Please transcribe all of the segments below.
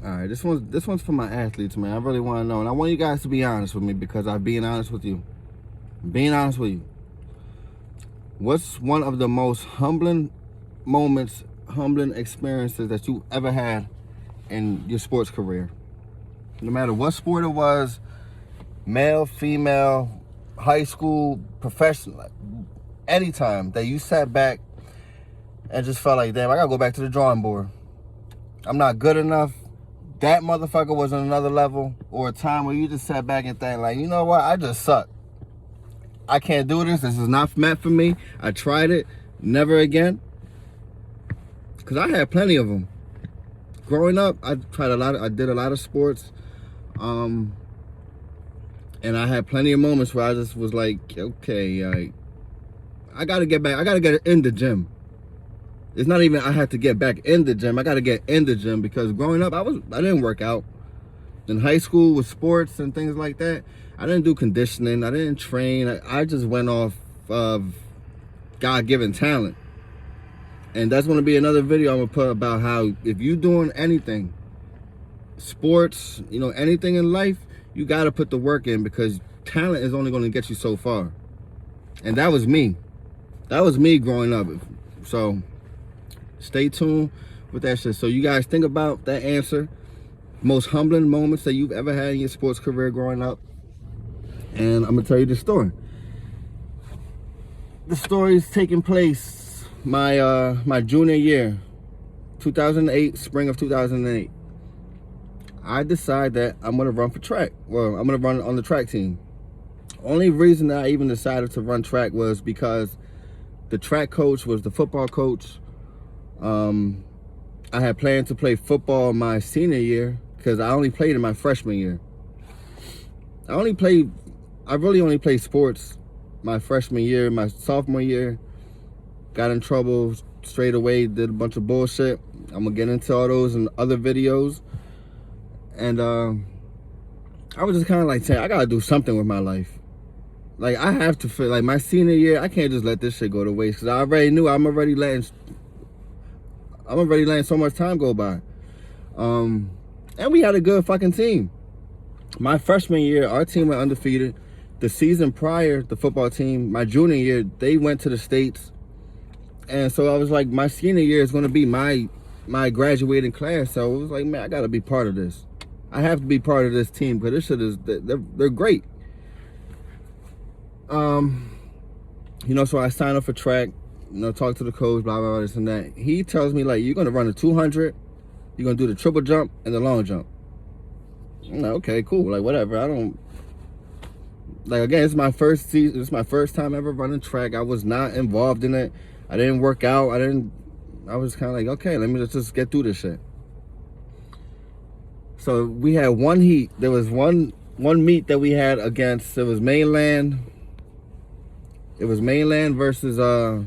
All right, this one's for my athletes, man. I really want to know, and I want you guys to be honest with me because I'm being honest with you. Being honest with you. What's one of the most humbling moments, humbling experiences that you ever had in your sports career? No matter what sport it was, male, female, high school, professional, anytime that you sat back and just felt like, damn, I gotta go back to the drawing board. I'm not good enough. That motherfucker was on another level. Or a time where you just sat back and think like, you know what, I just suck. I can't do this. This is not meant for me. I tried it. Never again. Because I had plenty of them. Growing up, I did a lot of sports. And I had plenty of moments where I just was like, okay, I got to get back. I got to get in the gym. It's not even I had to get back in the gym. I got to get in the gym because growing up, I didn't work out. In high school with sports and things like that, I didn't do conditioning. I didn't train. I just went off of God-given talent. And that's going to be another video I'm going to put about how if you're doing anything, sports, anything in life, you got to put the work in because talent is only going to get you so far. And that was me. That was me growing up. So stay tuned with that shit. So you guys think about that answer. Most humbling moments that you've ever had in your sports career growing up. And I'm going to tell you the story. The story is taking place my junior year, 2008, spring of 2008. I decide that I'm going to run for track. Well, I'm going to run on the track team. Only reason that I even decided to run track was because the track coach was the football coach. I had planned to play football my senior year because I only played in my freshman year. I really only played sports my freshman year. My sophomore year, got in trouble straight away, did a bunch of bullshit. I'm going to get into all those in other videos. And I was just kind of like saying, I got to do something with my life. Like, I have to feel like my senior year, I can't just let this shit go to waste because I already knew I'm already letting so much time go by. And we had a good fucking team. My freshman year, our team went undefeated. The season prior, the football team, my junior year, they went to the States. And so I was like, my senior year is going to be my graduating class. So it was like, man, I got to be part of this. I have to be part of this team because this shit is, they're great. So I signed up for track, talk to the coach, blah, blah, blah, this and that. He tells me, like, you're going to run the 200, you're going to do the triple jump and the long jump. I'm like, okay, cool. Like, whatever. Again, it's my first season. It's my first time ever running track. I was not involved in it. I didn't work out. I was kind of like, okay, let me just get through this shit. So we had one heat. There was one meet that we had against, it was Mainland. It was Mainland versus, that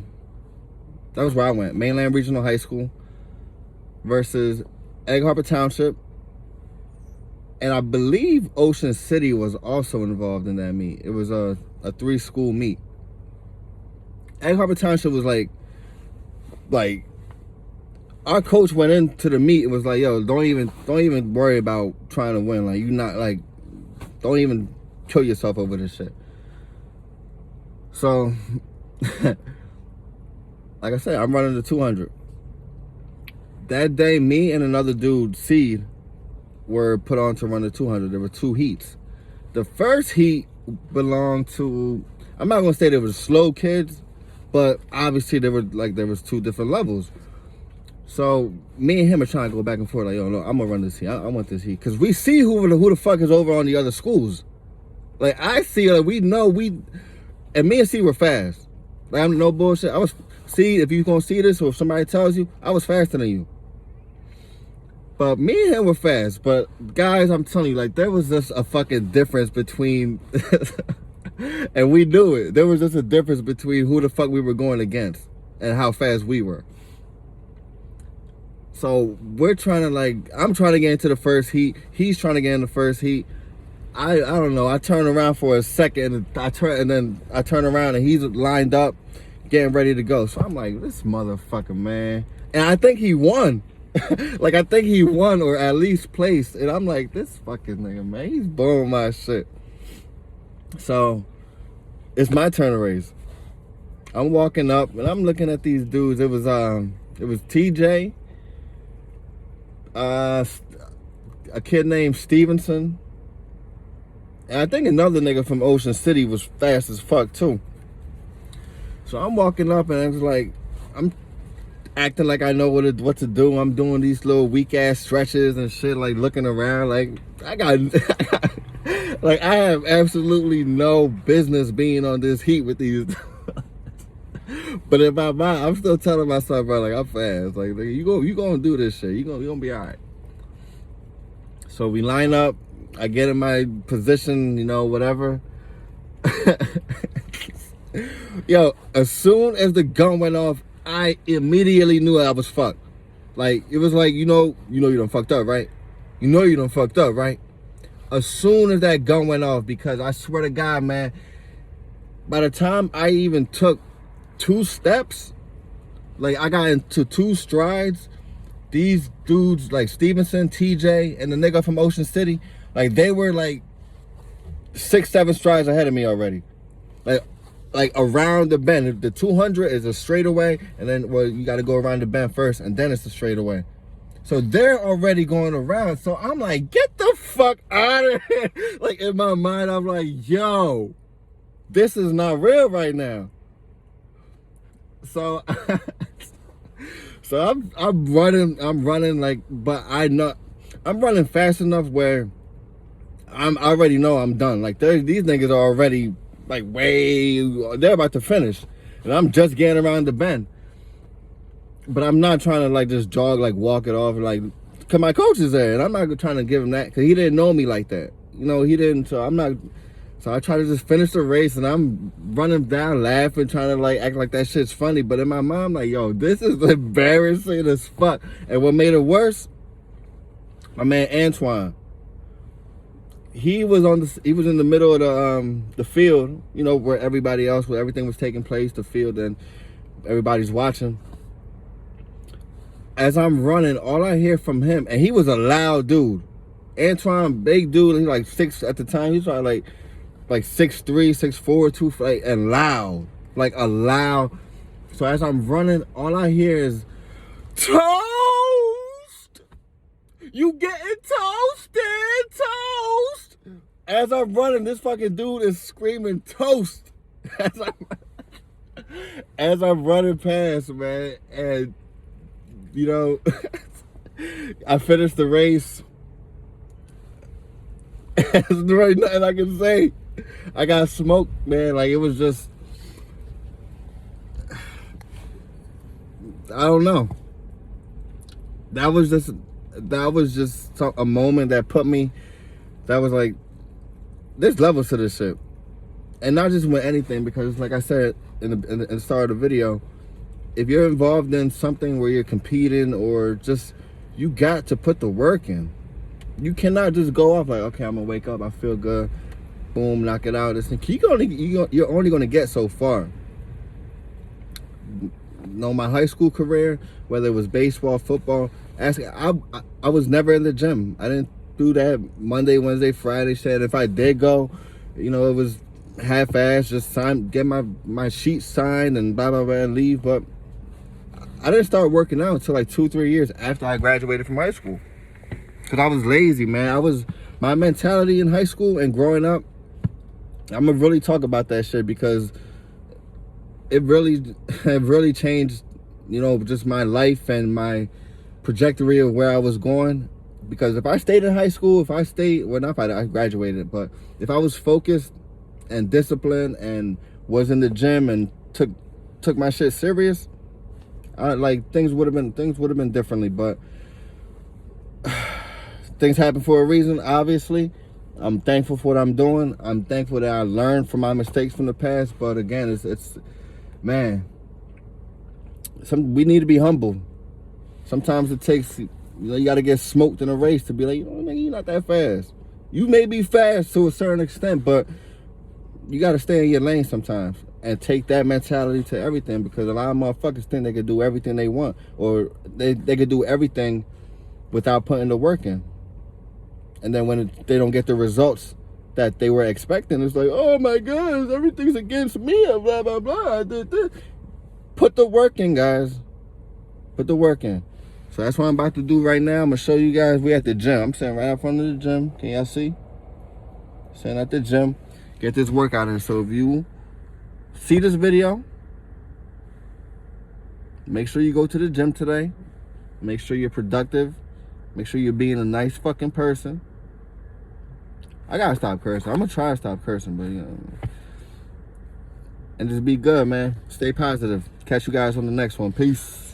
was where I went. Mainland Regional High School versus Egg Harbor Township. And I believe Ocean City was also involved in that meet. It was a 3-school meet. Egg Harbor Township was like, our coach went into the meet and was like, yo, don't even worry about trying to win. Like, you not, like, don't even kill yourself over this shit. So, like I said, I'm running the 200. That day, me and another dude, Seed, were put on to run the 200. There were 2 heats. The first heat belonged to, I'm not gonna say there were slow kids, but obviously there was 2 different levels. So me and him are trying to go back and forth, like, yo, no, I'm gonna run this heat. I want this heat. Cause we see who the fuck is over on the other schools. Like, I see, like, and me and C were fast. Like, I'm no bullshit. if you gonna see this, or if somebody tells you, I was faster than you. But me and him were fast. But guys, I'm telling you, like, there was just a fucking difference between, and we knew it. There was just a difference between who the fuck we were going against and how fast we were. So we're trying to, I'm trying to get into the first heat. He's trying to get in the first heat. I don't know. I turn around for a second, and then I turn around and he's lined up, getting ready to go. So I'm like, this motherfucker, man. And I think he won. Like, I think he won or at least placed. And I'm like, this fucking nigga, man, he's blowing my shit. So, it's my turn to race. I'm walking up and I'm looking at these dudes. It was TJ, a kid named Stevenson, and I think another nigga from Ocean City was fast as fuck too. So I'm walking up and I was like, I'm acting like I know what to do. I'm doing these little weak ass stretches and shit, like looking around, like I got like I have absolutely no business being on this heat with these. But in my mind, I'm still telling myself, bro, like I'm fast. Like you gonna do this shit. You gonna be all right. So we line up. I get in my position, you know, whatever. Yo, as soon as the gun went off, I immediately knew I was fucked. Like, it was like, you know you done fucked up, right? You know you done fucked up, right? As soon as that gun went off, because I swear to God, man, by the time I even took 2 steps, like I got into 2 strides, these dudes like Stevenson, TJ, and the nigga from Ocean City, like they were like 6-7 strides ahead of me already. Like around the bend. The 200 is a straightaway, and then, well, you got to go around the bend first, and then it's a straightaway. So they're already going around. So I'm like, get the fuck out of here. Like in my mind, I'm like, yo, this is not real right now. So, so I'm running like, but I'm running fast enough where I already know I'm done. Like these niggas are already like they're about to finish, and I'm just getting around the bend. But I'm not trying to like just jog, like walk it off, like, cause my coach is there, and I'm not trying to give him that, cause he didn't know me like that. You know, he didn't. So I'm not. So I try to just finish the race, and I'm running down, laughing, trying to like act like that shit's funny. But in my mind, I'm like, yo, this is embarrassing as fuck. And what made it worse, my man Antoine. He was in the middle of the field, you know, where everything was taking place, the field, and everybody's watching. As I'm running, all I hear from him, and he was a loud dude. Antoine, big dude, he's like 6 at the time. He's probably like 6'3", 6'4", 2, and loud, like a loud. So as I'm running, all I hear is toast. You getting toasted, toast. As I'm running, this fucking dude is screaming toast. As I'm running past, man, and you know, I finished the race. There's really nothing I can say. I got smoked, man. Like, it was just, I don't know. That was just a moment that put me, that was like, there's levels to this shit. And not just with anything, because like I said in the start of the video, if you're involved in something where you're competing or just, you got to put the work in. You cannot just go off like, okay, I'm gonna wake up, I feel good, boom, knock it out. You're only gonna get so far. You know, my high school career, whether it was baseball, football, I was never in the gym. I didn't do that Monday, Wednesday, Friday shit. If I did go, you know, it was half-assed, just get my sheet signed and blah, blah, blah, and leave. But I didn't start working out until like 2-3 years after I graduated from high school. Because I was lazy, man. My mentality in high school and growing up, I'm going to really talk about that shit, because it really changed, you know, just my life and my trajectory of where I was going. Because if I stayed in high school, I graduated, but if I was focused and disciplined and was in the gym and took my shit serious, things would have been differently. But things happen for a reason, obviously. I'm thankful for what I'm doing. I'm thankful that I learned from my mistakes from the past. But again, it's man, we need to be humble. Sometimes it takes, you know, you got to get smoked in a race to be like, you know, nigga, you're not that fast. You may be fast to a certain extent, but you got to stay in your lane sometimes. and take that mentality to everything, because a lot of motherfuckers think they could do everything they want, or they could do everything without putting the work in. And then when they don't get the results that they were expecting, it's like, oh my God, everything's against me, blah, blah, blah. I did this. Put the work in, guys. Put the work in. So that's what I'm about to do right now. I'm going to show you guys. We at the gym. I'm sitting right in front of the gym. Can y'all see? Sitting at the gym. Get this workout in. So if you see this video, make sure you go to the gym today. Make sure you're productive. Make sure you're being a nice fucking person. I gotta stop cursing. I'm gonna try to stop cursing, but you know. And just be good, man. Stay positive. Catch you guys on the next one. Peace.